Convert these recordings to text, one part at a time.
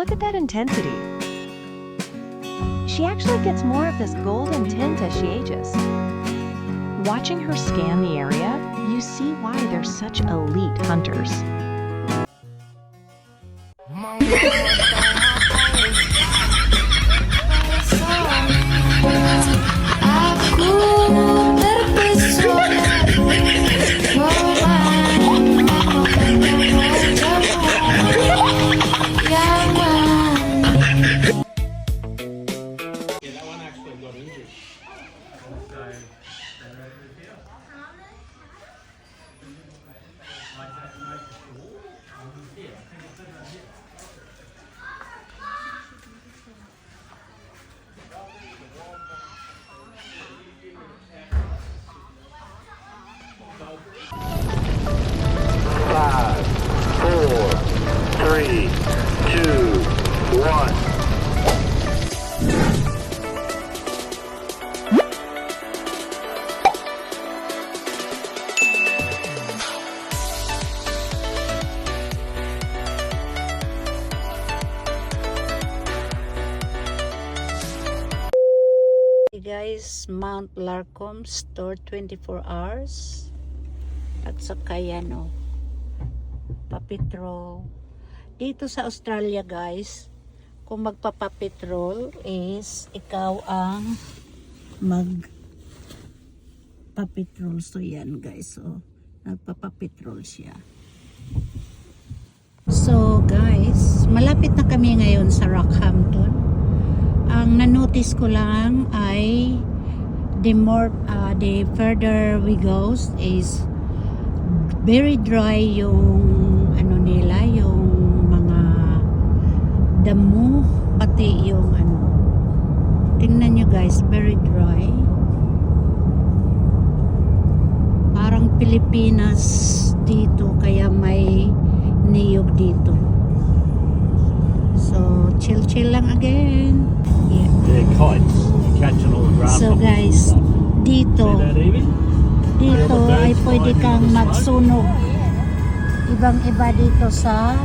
look at that intensity. She actually gets more of this golden tint as she ages. Watching her scan the area, you see why they're such elite hunters. Five, four, three, two, one. Hey guys, Mount Larcombe store 24 hours at saka yan o papetrol dito sa Australia guys. Kung magpapapetrol is ikaw ang magpapetrol. So yan guys, so nagpapapetrol siya. So guys, malapit na kami ngayon sa Rockhampton. Ang nanotice ko lang ay the further we goes is very dry yung ano nila, yung mga damo, pati yung ano. Tingnan nyo guys, very dry. Parang Pilipinas dito, kaya may niyog dito. So, chill lang again. Yeah. They're kites. You're catching all the grass. So guys, dito ay pwede kang magsunog. Ibang-iba dito sa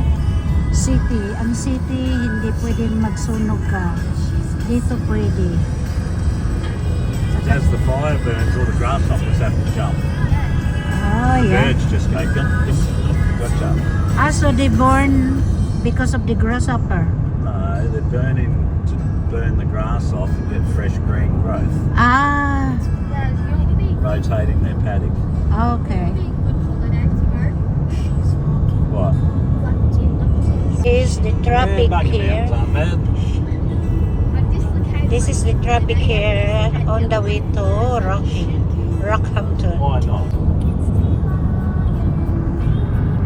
city. Ang city, hindi pwedeng magsunog ka. Dito pwede. As the fire burns, all the grasshoppers have to jump. Oh, yeah. Birds just go, gotcha. So they born because of the grasshopper. No, they're burning to burn the grass off and get fresh green growth. Rotating their paddock. Okay. What? Is the traffic here. This is the traffic here on the way to Rockhampton. Why not?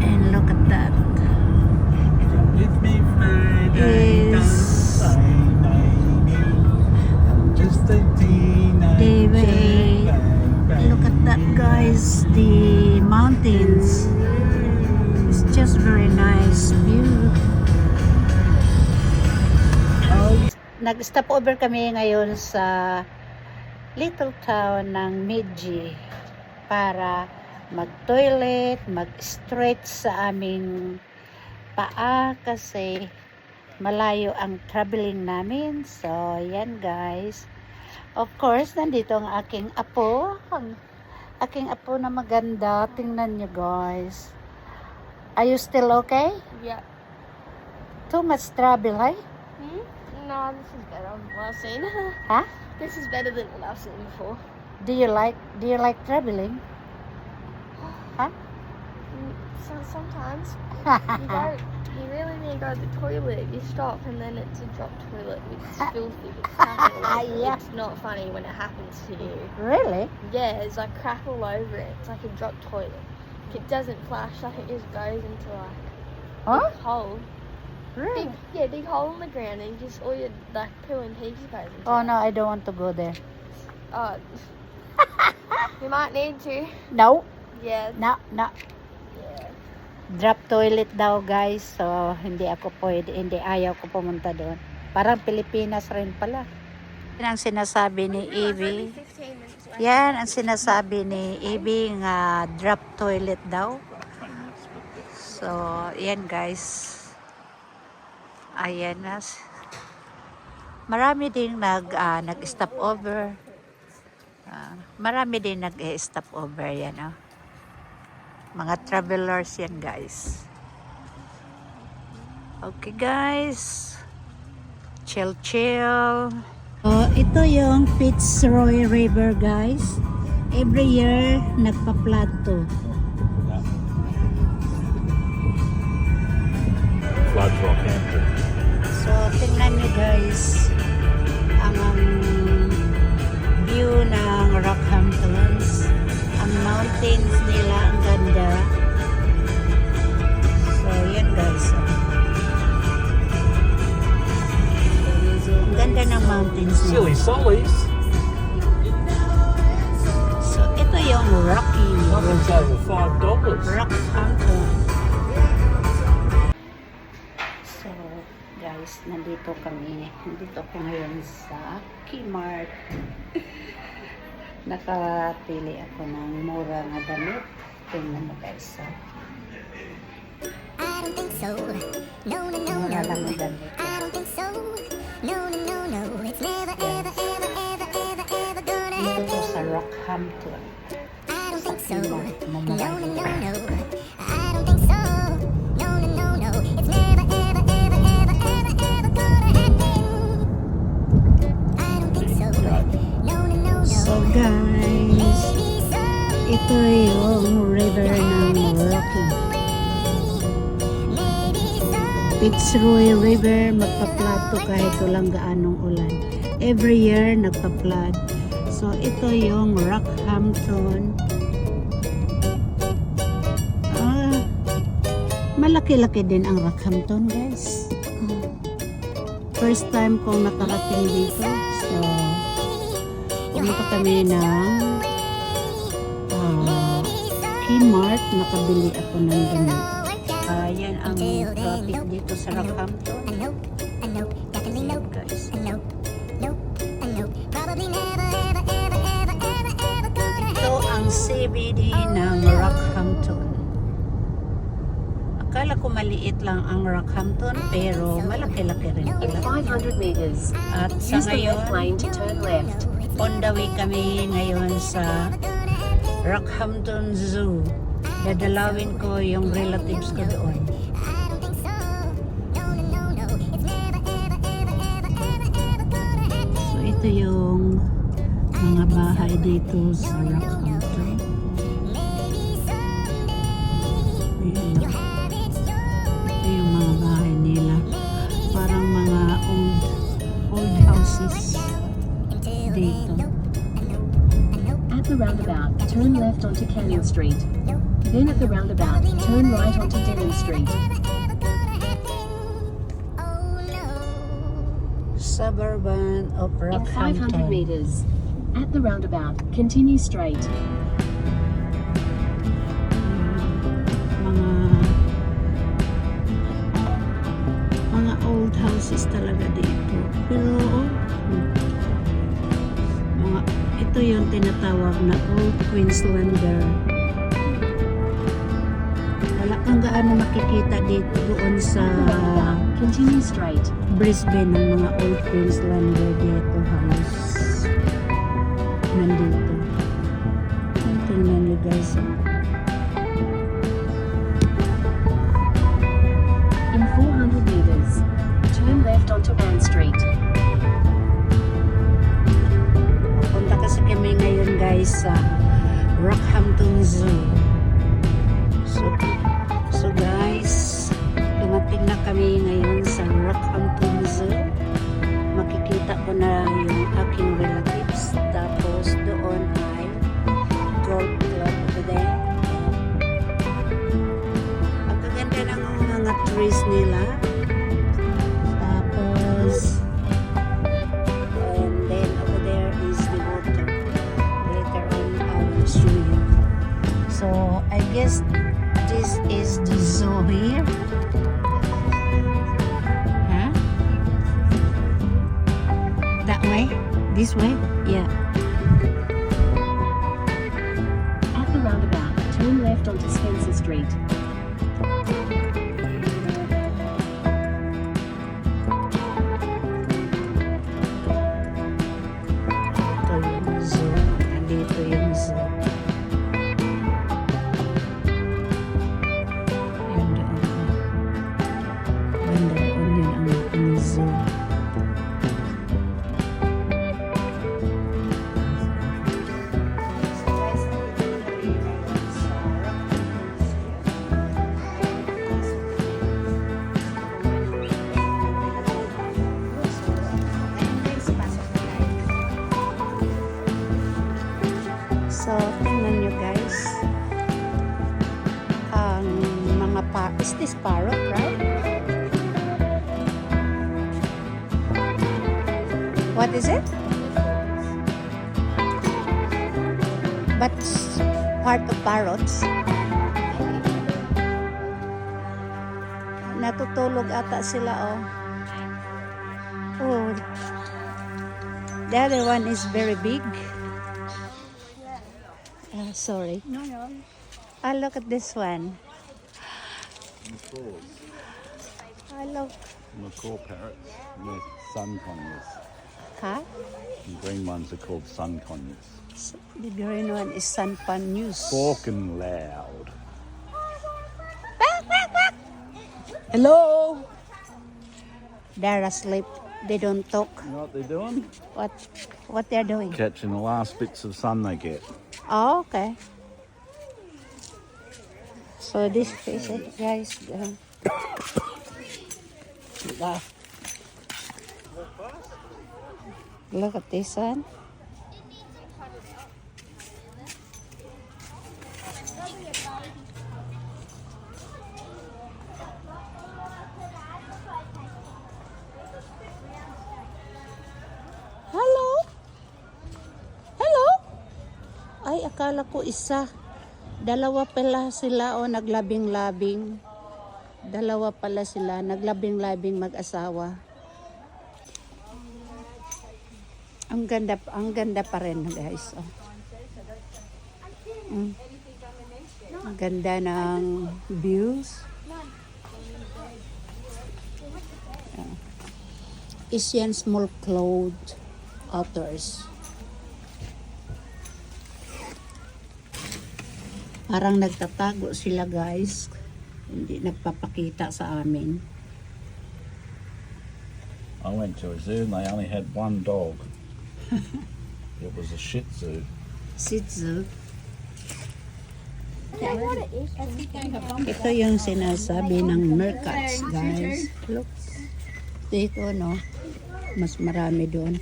And look at that. It's me Friday, Is just a David. Look at that guys, the mountains. It's just very nice view. Nag-stop over kami ngayon sa little town ng Midji para mag-toilet, mag-stretch sa aming paa kasi malayo ang traveling namin. So, yan guys. Of course, nandito ang aking apo. Ang aking apo na maganda. Tingnan nyo guys. Are you still okay? Yeah. Too much trouble, eh? No, this is better than what I've seen. Huh? This is better than what I've seen before. Do you like traveling? Huh? So sometimes you really need to go to the toilet. You stop and then it's a drop toilet. It's filthy. It's crackle. Yeah. It's not funny when it happens to you. Really? Yeah, it's like crap all over it. It's like a drop toilet. It doesn't flash, like it just goes into like Huh? a big hole. Really? Big hole in the ground and just all your like poo and pee just goes into Oh it. no, I don't want to go there. Oh, you might need to. No, Yeah. no. Yeah. Drop toilet daw guys. So, hindi ako pwede, hindi ayaw ko pumunta doon. Parang Pilipinas rin pala. Yan ang sinasabi ni Evie. Yan ang sinasabi ni Evie nga drop toilet daw. So, yan guys. Ayan na. Marami ding nag-stop over. Marami din nag-stop over yan. Oh. Mga travelers yan guys. Okay guys. Chill chill. Ito yung Fitzroy River guys. Every year nagpa-flood to. Flood Rockhampton. So tingnan nyo guys ang view ng Rockhamptons. Ang mountains nila ang ganda. So yan guys. Ang ganda ng mountains nila. Silly Sollies. So ito yung Rocky Nothing's over $5. Rockhampton. So guys, nandito kami. Nandito ako ngayon sa Kmart. Nakapili ako ng mura na damit. Tingnan mo guys. I don't think so. No, no, no, Mura no. lang na damit. I don't think so. No, no, no, no. It's never, ever, ever, ever, ever, ever gonna Dito happen. sa Rockhampton. I don't think so. Kmart. No, Mamaya no, no, dito. no. I don't think so. No, no, no, no. It's never, ever, ever, ever, ever, ever gonna happen. I don't think so. No, no, no, no. So guys, Maybe someday. ito yung river ng Rocky. Fitzroy River, magpa-flood to kahit walang gaanong ulan. Every year, nagpa-flood. So, ito yung Rockhampton. Malaki-laki din ang Rockhampton, guys. First time kong nakarating dito. So, pumunta kami ng Kmart. Nakabili ako ng damit. Yan ang traffic dito sa Rockhampton. I know, definitely no. Guys. I know, probably never, ever, ever, ever, ever, ever gonna Ito ang CBD ng Rockhampton. Akala ko maliit lang ang Rockhampton pero malaki-laki rin In pala. 500 meters, At sa use the left ngayon, lane to turn left. on the way kami ngayon sa Rockhampton Zoo. Dadalawin ko yung relatives ko doon. I don't think so. No, no, no, no. It's never, ever, ever, ever, ever, ever gonna happen. So ito yung mga bahay dito sa Rockhampton. Maybe someday Ayan. you'll have it your Ito yung mga bahay nila. Parang mga old houses until dito. At the roundabout, turn left onto Canyon Street. Then at the roundabout, turn right onto Denham Street. oh no. Suburban of In 500 Rockhampton. meters, at the roundabout, continue straight. Mga old houses talaga dito. Pero ito yung tinatawag na Old Queenslander. Wala kang gaano makikita dito doon sa Continue straight. Brisbane ng mga Old Queenslander dito house. Nandito. Tingnan nyo guys. In 400 meters, turn left onto Ann Street. Punta kasi kami ngayon guys sa Rockhampton Zoo. So guys, dumating na kami ngayon sa Rockhampton Zoo. Makikita ko na yung aking relatives. Tapos doon ay golf club over there. Ang gaganda ng mga trees nila. Tapos and then over there is the water. Later on I will show you. So I guess this is the zoo here. Huh? That way? This way? Yeah. At the roundabout, turn left onto Spencer Street. Is this parrot, right? What is it? But part of parrots. Natutulog ata sila, oh. Oh. The other one is very big. Sorry. No, no. Look at this one. Macaws. Look. Macaw parrots. And they're sun conures. Huh? The green ones are called sun conures. The green one is Sanpan News. Squawking loud. Hello. They're asleep. They don't talk. You know what they're doing? What they're doing? Catching the last bits of sun they get. Oh, okay. So this is it, guys. Look at this one. Hello? Hello? Ay, akala ko isa. Dalawa pala sila o naglabing-labing. Dalawa pala sila, naglabing-labing mag-asawa. Ang ganda pa rin, guys. Oh. Ang ganda ng views. Asian small cloud outdoors. Parang nagtatago sila, guys. Hindi nagpapakita sa amin. I went to a zoo and they only had one dog. It was a Shih Tzu. Shih Tzu. What Ito yung sinasabi ng meerkats, guys. Look. Dito, no? Mas marami doon.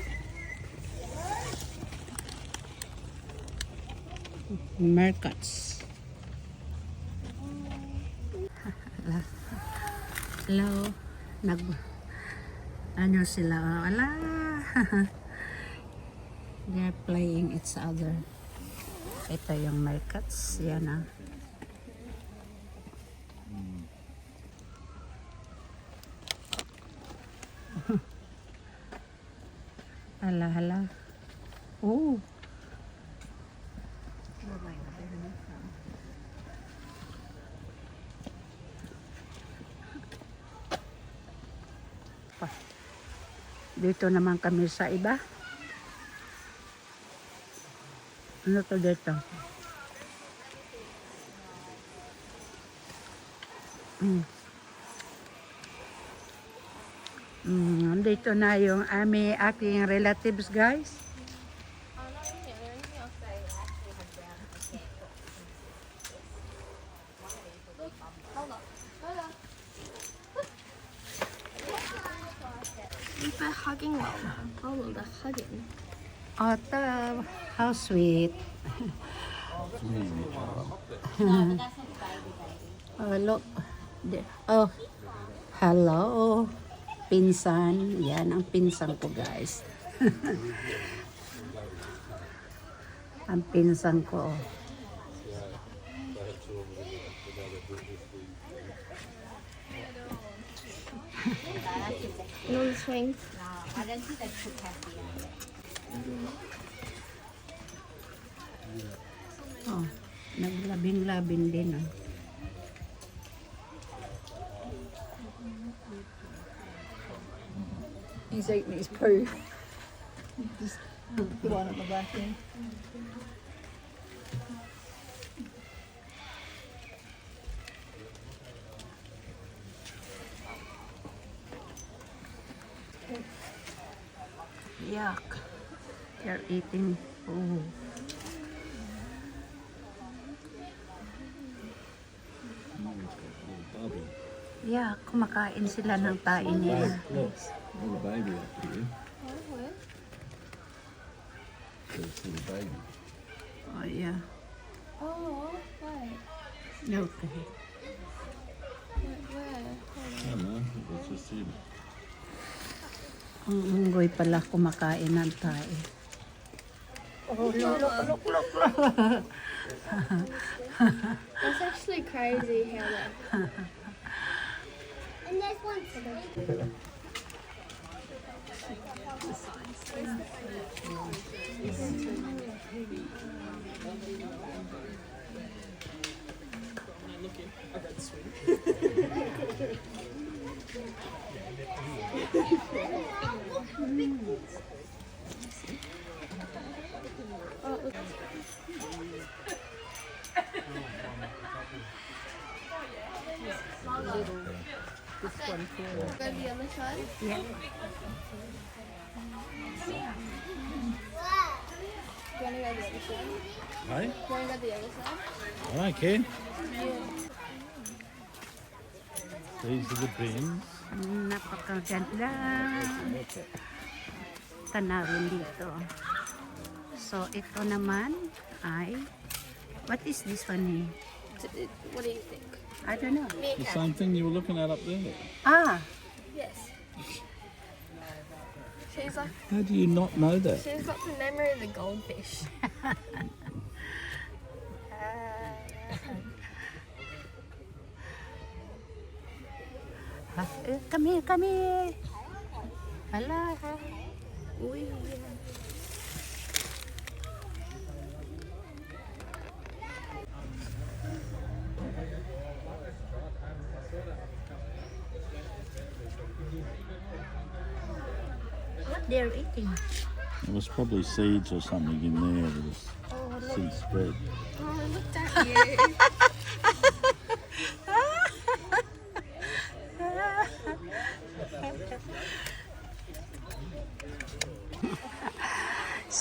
Meerkats. Hello. Ano sila? Ala. They're playing each other. Ito yung meerkats. Yan, ah. Hala. Oh. Dito naman kami sa iba. Ano to dito? Dito na yung aking relatives, guys. They're hugging them. Oh, look, they're hugging. Oh, how sweet. Oh, look. Oh, hello. Pinsan. Yan ang pinsan ko, guys. Ang pinsan ko. You know the swing? Oh, naglabing-labing din. Oh. He's eating his poo. Just the one at the back end. Yuck. They're eating poo. Yeah, kumakain sila ng tae nila. Look, little baby up here. There's a little baby. Oh, yeah. Oh, right. Okay. don't know. It was just him. Ang unggoy pala kumakain ng tae. Oh, look. That's actually crazy how that. And there's one today. Go to the other side. Yeah. Do you want to go to the other side? Hey? Do you want to go to the other side? I don't care. These are the bins. Napakaganda. Tanawin dito. So, ito naman ay, what is this one eh? What do you think? I don't know. The same thing you were looking at up there. Ah, Yes. She's like, How do you not know that? she's got the memory of the goldfish. come here. Hala. Uy. What they're eating? There was probably seeds or something in there. There was seed spread. Oh, look at you.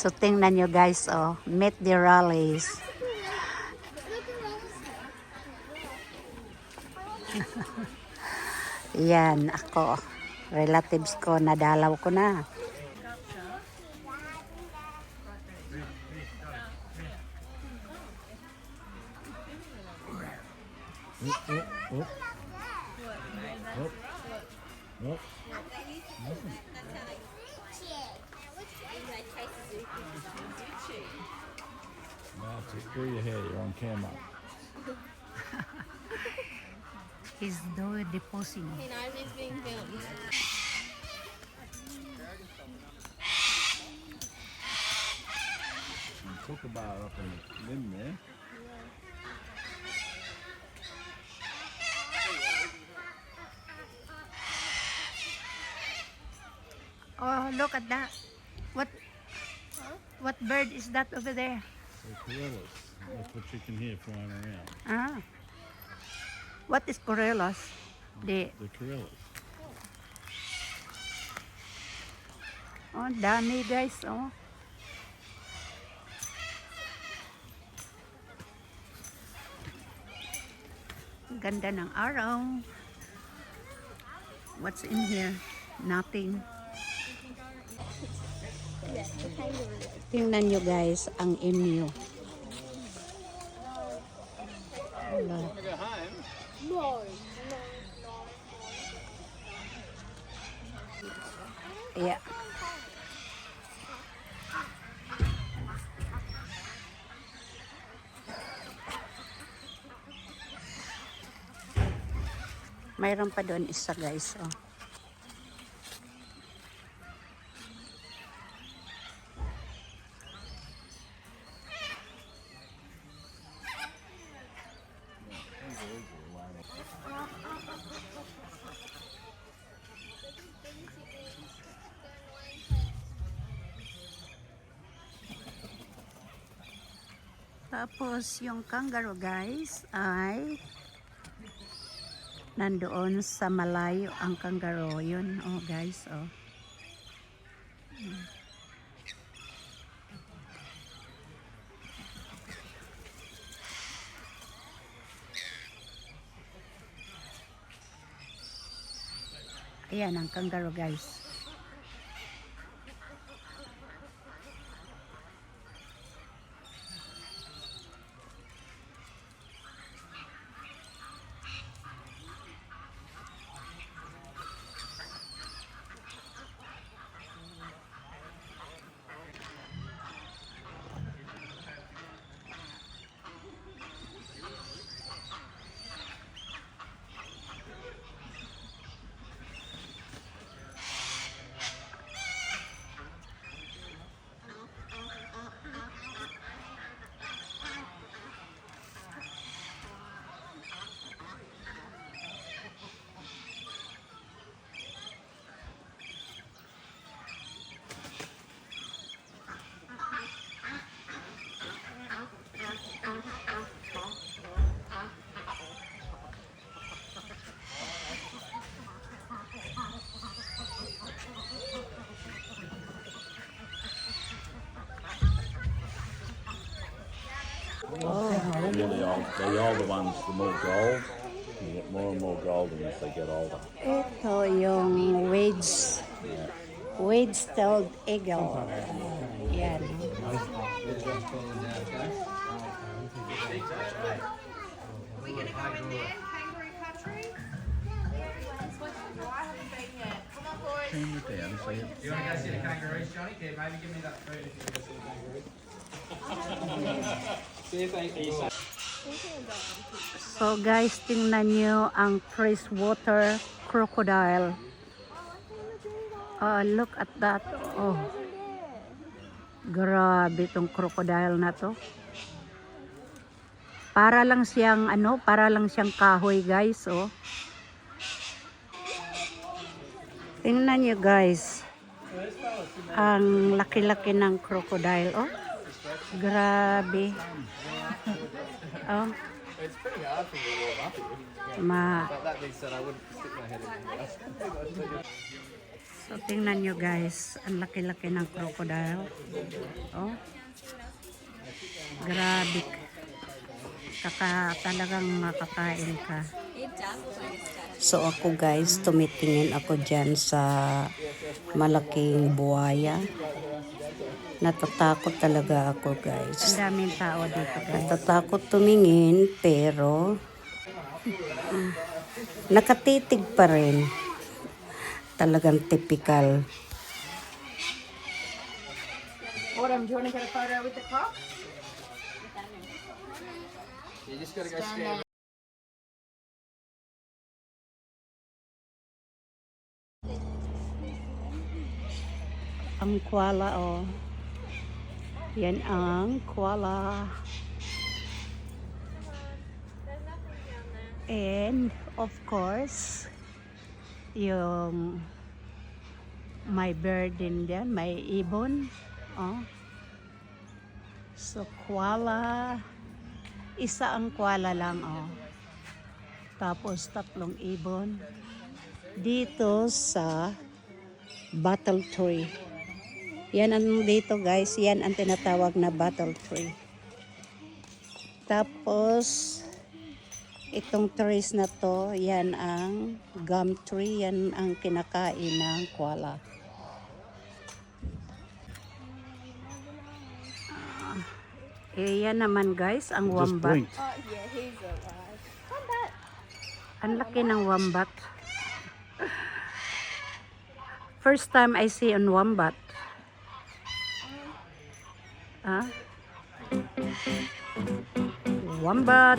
So, tingnan nyo guys, oh. Meet the rallies. Yan, ako. Relatives ko, nadalaw ko na. No, just pull your hair. You're on camera. He's doing the posing. He knows he's being filmed. And kookaburra up in the limb there. Oh, look at that. What bird is that over there? The corellas. That's what you can hear flying around. Ah. What is corellas? The The corellas. oh, dami guys, oh. Ganda ng araw. What's in here? Nothing. Tingnan nyo guys ang emu. Wala. Yeah. Mayroon pa doon isa guys, oh. Tapos yung kangaroo guys ay nandoon sa malayo ang kangaroo. Yun, oh guys, oh. Ayan ang kangaroo guys. really old. The older ones, the more gold. You get more and more golden as they get older. Ito yung wedge-tailed eagle. Yan. Turn it down so you You want to go see the kangaroos, Johnny? Yeah, maybe give me that food if you want to see the kangaroos. See if they eat. So guys, tingnan nyo ang freshwater crocodile. Look at that. Oh. Grabe tong crocodile na to. Para lang siyang kahoy, guys, oh. Tingnan nyo, guys. Ang laki-laki ng crocodile, oh. Grabe. Oh. It's pretty hard for me to warm up here. But that being said, I wouldn't stick my head in the So, tingnan nyo, guys. Ang laki-laki ng crocodile. Oh. Grabe. Talagang makakain ka. So, ako, guys, tumitingin ako dyan sa malaking buhaya. Natatakot talaga ako, guys. Ang daming tao dito, guys. Natatakot tumingin, pero nakatitig pa rin. Talagang typical. Autumn, do you want to get a photo with the croc? You just got to go stand. Ang koala, oh. Yan ang koala. And, of course, yung may bird din dyan, may ibon. Oh. So, koala. Isa ang koala lang, oh. Tapos, 3 ibon. Dito sa battle tree. Yan ang dito, guys. Yan ang tinatawag na battle tree. Tapos, itong trees na to, yan ang gum tree. Yan ang kinakain ng koala. Yan naman, guys, ang wombat. Oh, yeah, he's alive. Wombat. Ang laki ng wombat. First time I see on wombat. Ah? Wombat.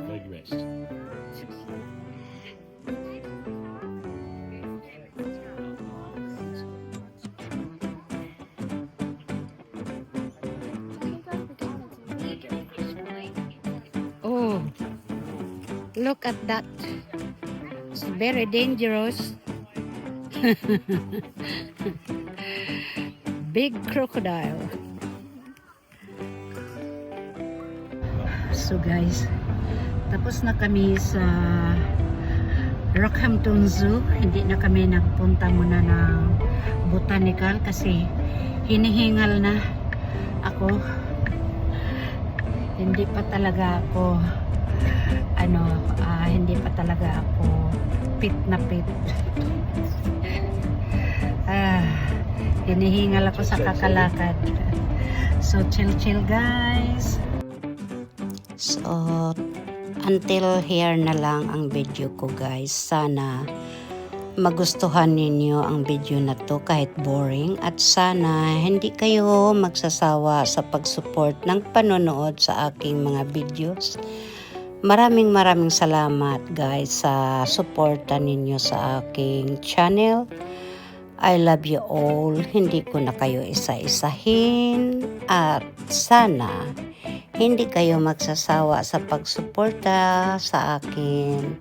leg rest. Oh, look at that. It's very dangerous. Big crocodile. So guys, tapos na kami sa Rockhampton Zoo. Hindi na kami nagpunta muna ng botanical kasi hinihingal na ako. Hindi pa talaga ako fit na fit. Hinihingal ako sa kakalakad. So chill guys. So until here na lang ang video ko, guys. Sana magustuhan ninyo ang video na to kahit boring, at sana hindi kayo magsasawa sa pag-support ng panonood sa aking mga videos. Maraming salamat, guys, sa suporta ninyo sa aking channel. I love you all. Hindi ko na kayo isa-isahin, at sana hindi kayo magsasawa sa pagsuporta sa akin.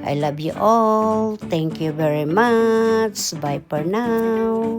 I love you all. Thank you very much. Bye for now.